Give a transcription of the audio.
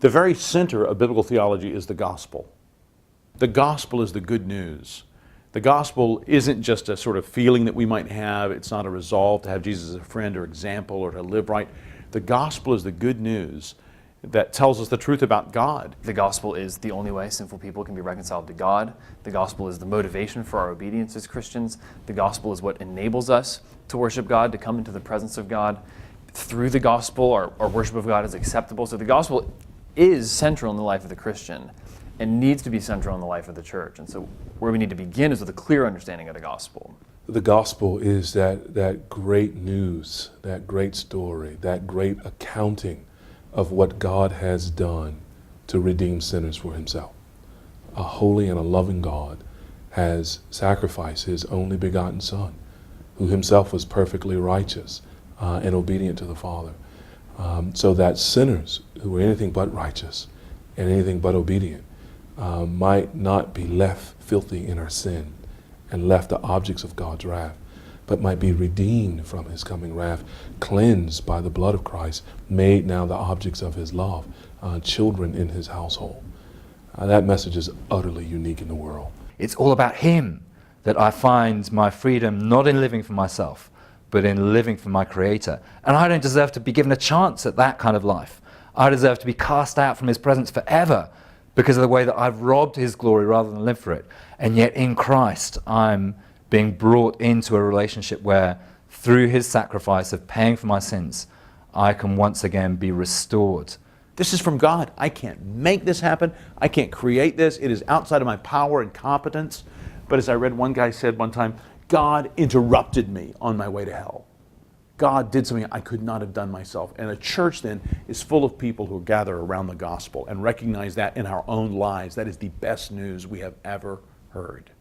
The very center of biblical theology is the gospel. The gospel is the good news. The gospel isn't just a sort of feeling that we might have. It's not a resolve to have Jesus as a friend or example or to live right. The gospel is the good news that tells us the truth about God. The gospel is the only way sinful people can be reconciled to God. The gospel is the motivation for our obedience as Christians. The gospel is what enables us to worship God, to come into the presence of God. Through the gospel, our worship of God is acceptable. So the gospel is central in the life of the Christian and needs to be central in the life of the church. And so where we need to begin is with a clear understanding of the gospel. The gospel is that great news, that great story, that great accounting of what God has done to redeem sinners for himself. A holy and a loving God has sacrificed his only begotten Son, who himself was perfectly righteous and obedient to the Father, so that sinners who were anything but righteous and anything but obedient might not be left filthy in our sin and left the objects of God's wrath, but might be redeemed from his coming wrath, cleansed by the blood of Christ, made now the objects of his love, children in his household. That message is utterly unique in the world. It's all about him that I find my freedom, not in living for myself, but in living for my Creator. And I don't deserve to be given a chance at that kind of life. I deserve to be cast out from his presence forever because of the way that I've robbed his glory rather than lived for it. And yet in Christ, I'm being brought into a relationship where through his sacrifice of paying for my sins, I can once again be restored. This is from God. I can't make this happen. I can't create this. It is outside of my power and competence. But as I read, one guy said one time, God interrupted me on my way to hell. God did something I could not have done myself. And a church then is full of people who gather around the gospel and recognize that in our own lives. That is the best news we have ever heard.